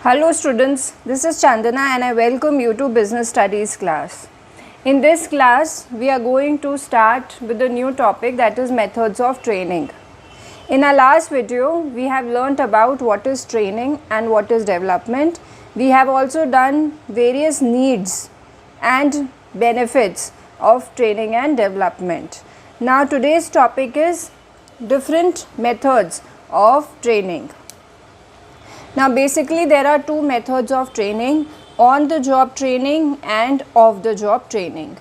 Hello students, this is Chandana and I welcome you to Business Studies class. In this class, we are going to start with a new topic, that is methods of training. In our last video, we have learnt about what is training and what is development. We have also done various needs and benefits of training and development. Now today's topic is different methods of training. Now basically there are two methods of training, on the job training and off the job training.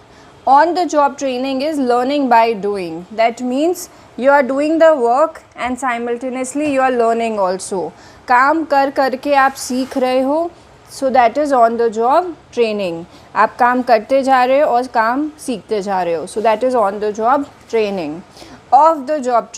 On the job training is learning by doing. That means you are doing the work and simultaneously you are learning also. काम कर करके आप सीख रहे हो, so that is on the job training. आप काम करते जा रहे हो और काम सीखते जा रहे हो, so that is on the job training. Off the job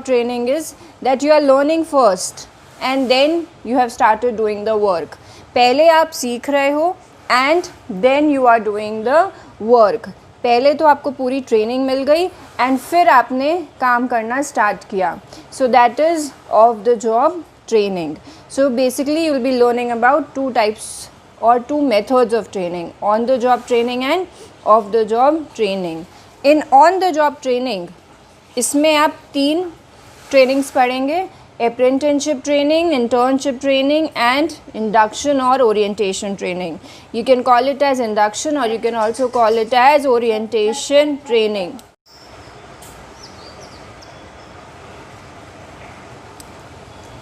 training is that you are learning first and then you have started doing the work. पहले आप सीख रहे हो and then you are doing the work. पहले तो आपको पूरी training मिल गई and फिर आपने काम करना स्टार्ट किया. So that is off the job training. So basically you will be learning about two types or two methods of training, on the job training and off the job training. In on the job training, इसमें आप तीन trainings पढ़ेंगे, apprenticeship training, internship training and induction or orientation training. You can call it as induction or you can also call it as orientation training.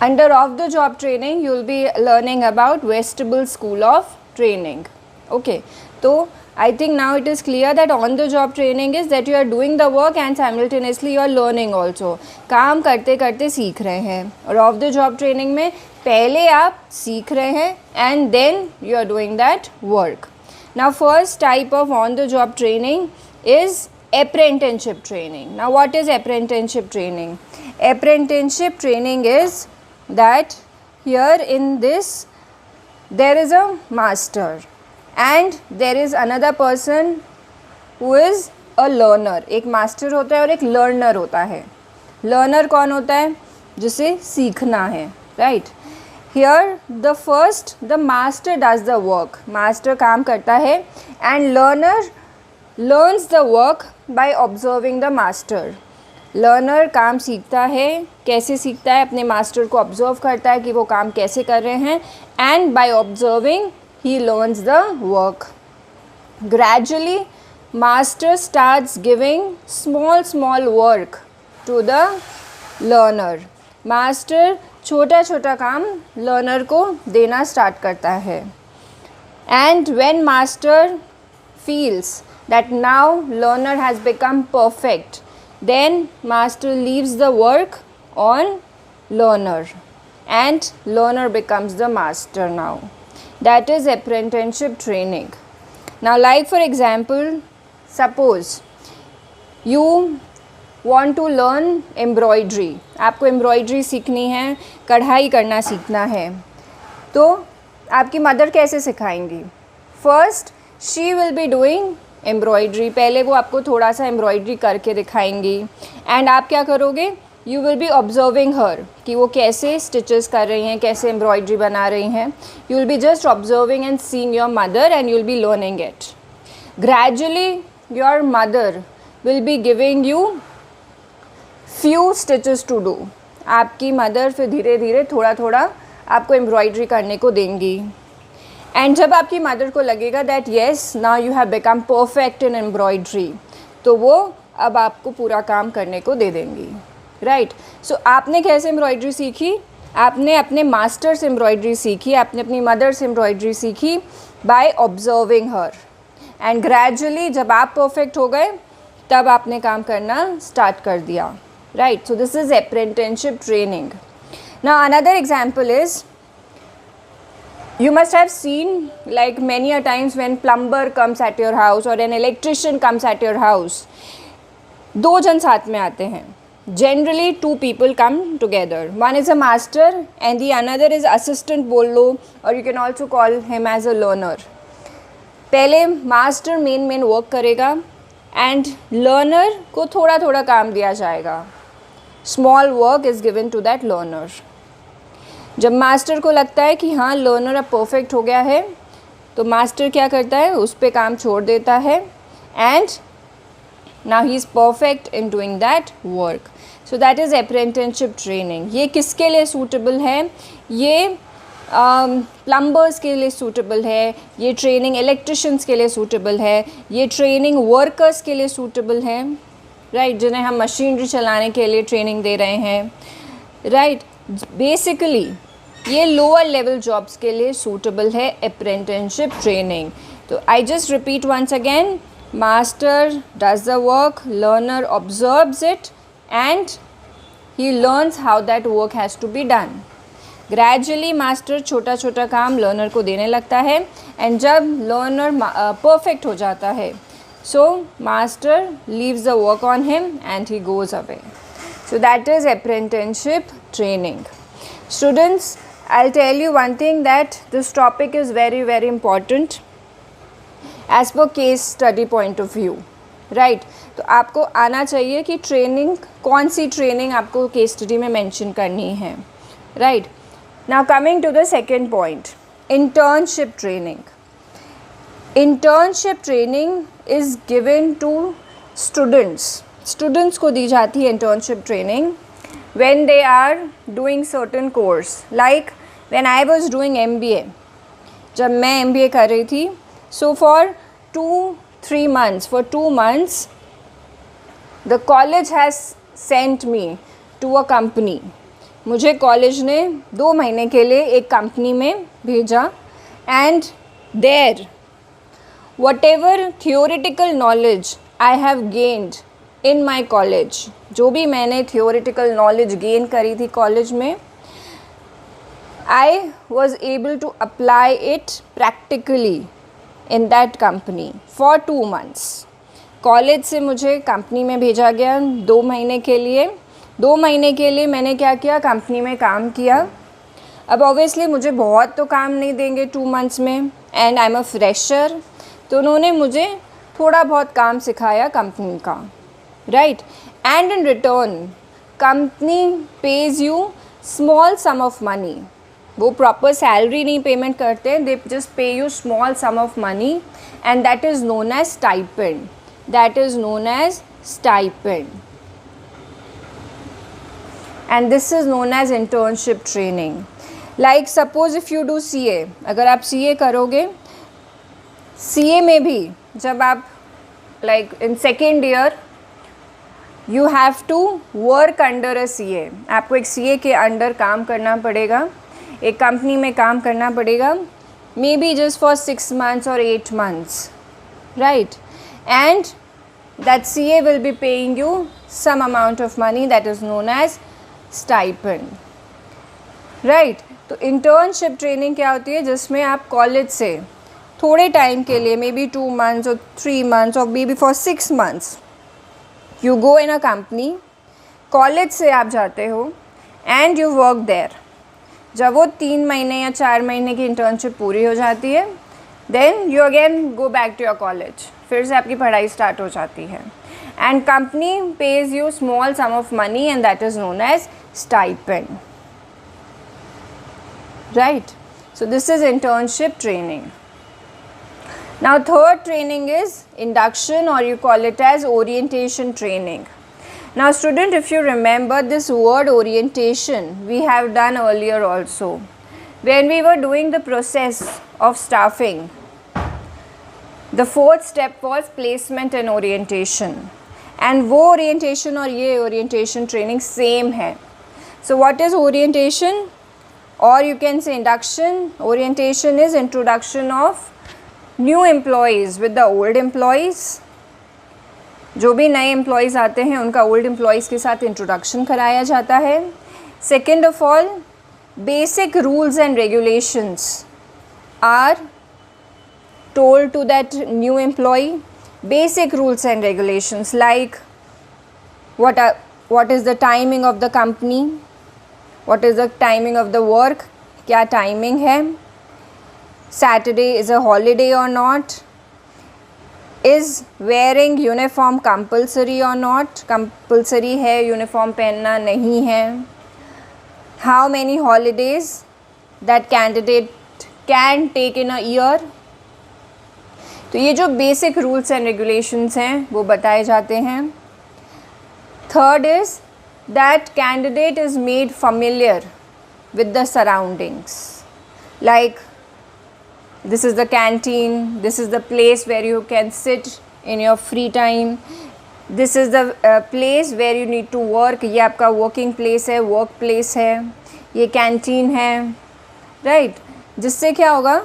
Under off the job training you will be learning about Vestibule School of Training. Okay, so I think now it is clear that on the job training is that you are doing the work and simultaneously you are learning also. काम करते करते सीख रहे हैं. और off the job training में पहले आप सीख रहे हैं and then you are doing that work. Now first type of on the job training is apprenticeship training. Now what is apprenticeship training? Apprenticeship training is that here in this there is a master and there is another person who is a learner. एक master होता है और एक learner होता है. learner कौन होता है? जिसे सीखना है, right? Here the master does the work. master काम करता है and learner learns the work by observing the master. learner काम सीखता है, कैसे सीखता है? अपने master को observe करता है कि वो काम कैसे कर रहे हैं and by observing he learns the work. Gradually, master starts giving small work to the learner. Master छोटा छोटा काम learner को देना start करता है. And when master feels that now learner has become perfect, then master leaves the work on learner and learner becomes the master now. That is apprenticeship training. Now like for example, suppose you want to learn embroidery. आपको embroidery सीखनी है, कढ़ाई करना सीखना है, तो आपकी mother कैसे सिखाएंगी? First she will be doing embroidery. पहले वो आपको थोड़ा सा embroidery करके दिखाएंगी and आप क्या करोगे? You will be observing her कि वो कैसे stitches कर रही हैं, कैसे embroidery बना रही हैं. You will be just observing and seeing your mother and you will be learning it. Gradually your mother will be giving you few stitches to do. आपकी mother फिर धीरे धीरे थोड़ा थोड़ा आपको embroidery करने को देंगी. And जब आपकी mother को लगेगा that yes now you have become perfect in embroidery, तो वो अब आपको पूरा काम करने को दे देंगी. राइट. सो आपने कैसे एम्ब्रॉयडरी सीखी? आपने अपने मास्टर से एम्ब्रॉयडरी सीखी, आपने अपनी मदर से एम्ब्रॉयडरी सीखी by observing her and gradually जब आप परफेक्ट हो गए तब आपने काम करना स्टार्ट कर दिया. Right. So this is apprenticeship training. Now another example is, you must have seen like many a times when plumber comes at your house or an electrician comes at your house, दो जन साथ में आते हैं. Generally two people come together. One is a master and the another is assistant बोल लो, or you can also call him as a learner. पहले master main work करेगा and learner को थोड़ा थोड़ा काम दिया जाएगा. Small work is given to that learner. जब मास्टर को लगता है कि हाँ लर्नर अब परफेक्ट हो गया है, तो मास्टर क्या करता है, उस पे काम छोड़ देता है and now he is perfect in doing that work. So that is apprenticeship training. ये किसके लिए सूटेबल है? ये प्लम्बर्स के लिए सूटेबल है, ये ट्रेनिंग इलेक्ट्रिशियंस के लिए सूटेबल है, ये ट्रेनिंग वर्कर्स के लिए सूटेबल है, राइट, जिन्हें हम मशीनरी चलाने के लिए ट्रेनिंग दे रहे हैं, राइट. बेसिकली ये लोअर लेवल जॉब्स के लिए सूटेबल है अप्रेंटिसशिप ट्रेनिंग. तो I just repeat once again, master does the work, learner observes it and he learns how that work has to be done. Gradually master छोटा छोटा काम learner को देने लगता है एंड जब लर्नर परफेक्ट हो जाता है, so master leaves the work on him and he goes away. So that is apprenticeship training. Students, I'll tell you one thing, that this topic is very very important as per case study point of view, right. तो आपको आना चाहिए कि training, कौन सी training आपको case study में mention करनी है, right. Now coming to the second point, internship training. Internship training is given to students को दी जाती है internship training when they are doing certain course. Like when I was doing MBA, जब मैं MBA कर रही थी, so for 2 months the college has sent me to a company. मुझे कॉलेज ने 2 महीने के लिए एक कंपनी में भेजा and there whatever theoretical knowledge I have gained in my college, जो भी मैंने theoretical knowledge gain करी थी कॉलेज में, I was able to apply it practically in that company for 2 months. College से मुझे कंपनी में भेजा गया 2 महीने के लिए. 2 महीने के लिए मैंने क्या किया, कंपनी में काम किया. अब ऑब्वियसली मुझे बहुत तो काम नहीं देंगे 2 मंथ्स में and I am a fresher, तो उन्होंने मुझे थोड़ा बहुत काम सिखाया कंपनी का, right. And in return company pays you small sum of money. वो प्रॉपर सैलरी नहीं पेमेंट करते, they just pay you small sum of money and that is known as stipend. That is known as stipend and this is known as internship training. Like suppose if you do CA, अगर आप CA करोगे, CA में भी जब आप like in second year you have to work under a CA. आपको एक CA के अंडर काम करना पड़ेगा, एक कंपनी में काम करना पड़ेगा, maybe just for 6 months or 8 months, राइट. And that CA will be paying you some amount of money, that is known as stipend, right. तो इंटर्नशिप ट्रेनिंग क्या होती है, जिसमें आप कॉलेज से थोड़े टाइम के लिए, may be 2 months or 3 months or maybe for 6 months, you go in a company. College से आप जाते हो एंड यू वर्क देयर. जब वो 3 महीने या 4 महीने की इंटर्नशिप पूरी हो जाती है, then you again go back to your college, फिर से आपकी पढ़ाई स्टार्ट हो जाती है and company pays you small sum of money and that is known as stipend, right. So this is internship training. Now third training is induction, or you call it as orientation training. Now student, if you remember this word orientation, we have done earlier also when we were doing the process of staffing. The fourth step was placement and orientation, and वो orientation और ये orientation training same है. So what is orientation, or you can say induction? Orientation is introduction of new employees with the old employees. जो भी नए employees आते हैं उनका ओल्ड एम्प्लॉयज़ के साथ इंट्रोडक्शन कराया जाता है. Second of all, basic rules and regulations are told to that new employee. Basic rules and regulations like what is the timing of the company, what is the timing of the work, क्या timing है, Saturday is a holiday or not, is wearing uniform compulsory or not, compulsory है uniform पहनना, नहीं है, how many holidays that candidate can take in a year. तो ये जो basic rules and regulations हैं वो बताए जाते हैं. Third is that candidate is made familiar with the surroundings, like this is the canteen, this is the place where you can sit in your free time, this is the place where you need to work. ये आपका working place है, work place है, ये canteen है, right. जिससे क्या होगा,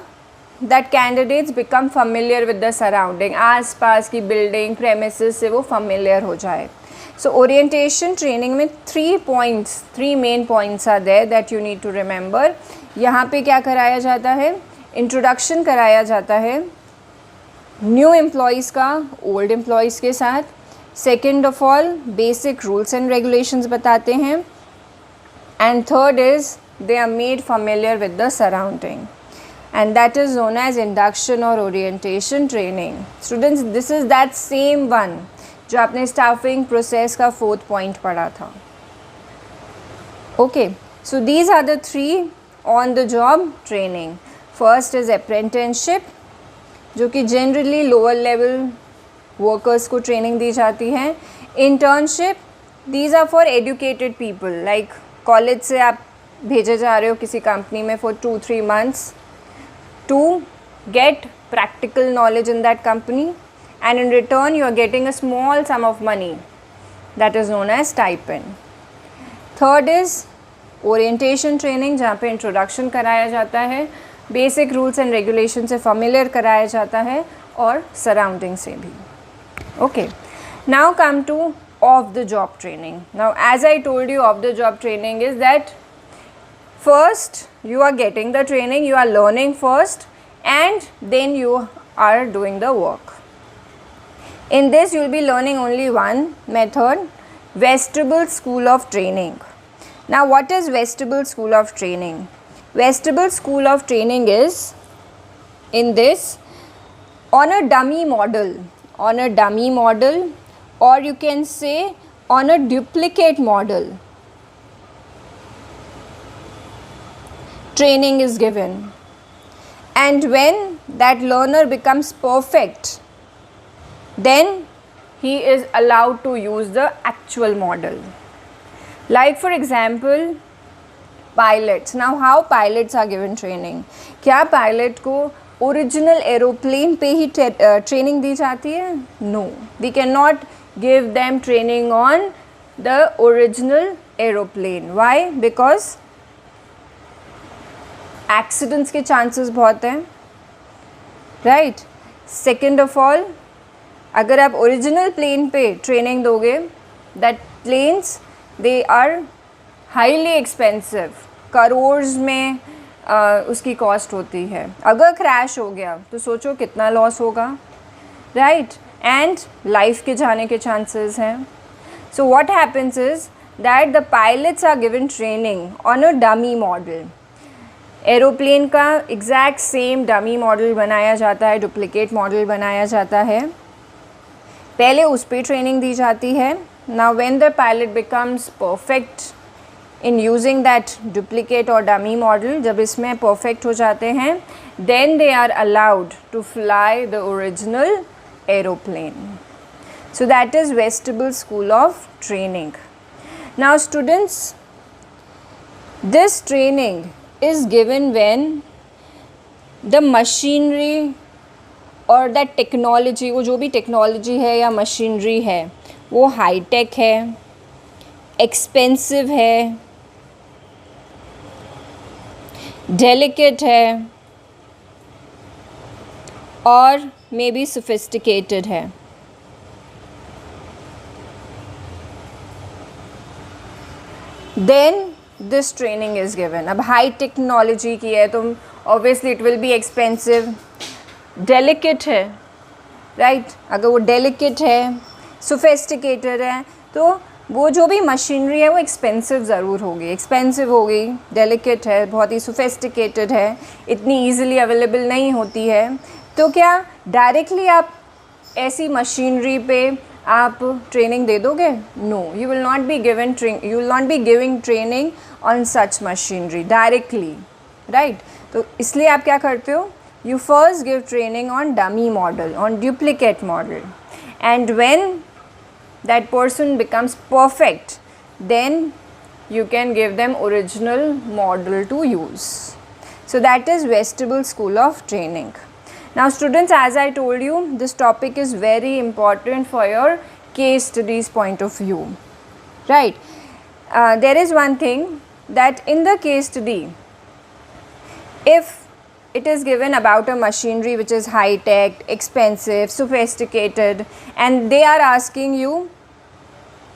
that candidates become familiar with the surrounding, आस पास की बिल्डिंग प्रेमिसेस से वो familiar हो जाए. So orientation training में 3 main points are there that you need to remember. यहाँ पे क्या कराया जाता है, इंट्रोडक्शन कराया जाता है न्यू एम्प्लॉयज़ का ओल्ड एम्प्लॉयज़ के साथ. Second of all basic rules and regulations बताते हैं. And third is they are made familiar with the surrounding, and that is known as induction or orientation training. Students, this is that same one जो आपने staffing process का 4th point पढ़ा था. Okay, so these are the 3 on the job training. First is apprenticeship, जो कि generally lower level workers को training दी जाती है. Internship, these are for educated people, like college से आप भेजे जा रहे हो किसी कंपनी में for 2-3 months to get practical knowledge in that company, and in return you are getting a small sum of money that is known as stipend. Third is orientation training, जहाँ पे introduction कराया जाता है, basic rules and regulations से familiar कराया जाता है और surrounding से भी. Okay, now come to off the job training. Now as I told you, off the job training is that first you are getting the training, you are learning first, and then you are doing the work. In this you will be learning only one method, vestibule school of training. Now what is vestibule school of training? Vestibule school of training is in this on a dummy model, or you can say on a duplicate model. Training is given, and when that learner becomes perfect, then he is allowed to use the actual model. Like for example, pilots. Now how pilots are given training? क्या pilot को original aeroplane पे ही training दी जाती है? No, we cannot give them training on the original aeroplane. Why? Because accidents के chances बहुत हैं, right? Second of all, अगर आप ओरिजिनल प्लेन पे ट्रेनिंग दोगे, that planes they are highly expensive, crores में उसकी कॉस्ट होती है. अगर क्रैश हो गया तो सोचो कितना लॉस होगा, राइट. एंड लाइफ के जाने के चांसेस हैं. So what happens is that the pilots are given training on a dummy model. Aeroplane का एग्जैक्ट सेम डमी मॉडल बनाया जाता है, डुप्लिकेट मॉडल बनाया जाता है, पहले उस पर ट्रेनिंग दी जाती है. Now when the pilot becomes perfect in using that duplicate और डमी मॉडल, जब इसमें परफेक्ट हो जाते हैं, then they are allowed to fly the original aeroplane. So that is vestibule school of training. Now students, this training is given when the machinery और that technology, वो जो भी टेक्नोलॉजी है या मशीनरी है वो हाईटेक है, एक्सपेंसिव है, डेलिकेट है और मे बी सोफिस्टिकेटेड है. Then this training is given. अब हाई टेक्नोलॉजी की है तो obviously it will be expensive. Delicate है, राइट. अगर वो डेलिकेट है, सोफिस्टिकेटेड है, तो वो जो भी मशीनरी है वो एक्सपेंसिव ज़रूर होगी, डेलिकेट है, बहुत ही सोफिस्टिकेटेड है, इतनी ईजिली अवेलेबल नहीं होती है. तो क्या डायरेक्टली आप ऐसी मशीनरी पे आप ट्रेनिंग दे दोगे? No, you will not be giving training on such machinery directly, right? तो इसलिए आप क्या करते हो, you first give training on dummy model, on duplicate model, and when that person becomes perfect, then you can give them original model to use. So that is vestibule school of training. Now students, as I told you, this topic is very important for your case studies point of view, right? There is one thing that in the case study, if it is given about a machinery which is high tech, expensive, sophisticated, and they are asking you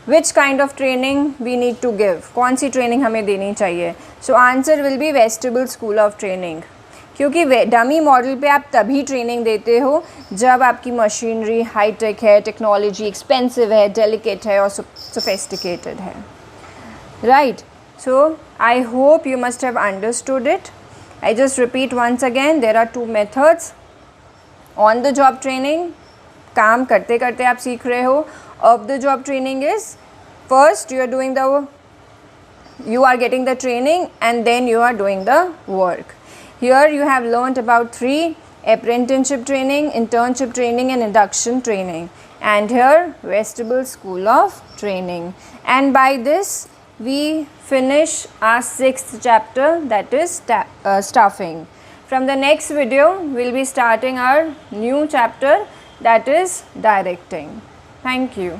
which kind of training we need to give, कौन सी training हमें देनी चाहिए, so answer will be vestibule school of training, क्योंकि dummy model पे आप तभी training देते हो जब आपकी मशीनरी हाई टेक है, टेक्नोलॉजी एक्सपेंसिव है, डेलिकेट है और सोफिस्टिकेटेड है, right? So I hope you must have understood it. I just repeat once again, there are two methods. On the job training, काम करते करते आप सीख रहे हो. Of the job training is, first you are getting the training and then you are doing the work. Here you have learnt about 3: apprenticeship training, internship training and induction training. And here vestibule school of training. And by this we finish our 6th chapter, that is staffing. From the next video we will be starting our new chapter, that is directing. Thank you.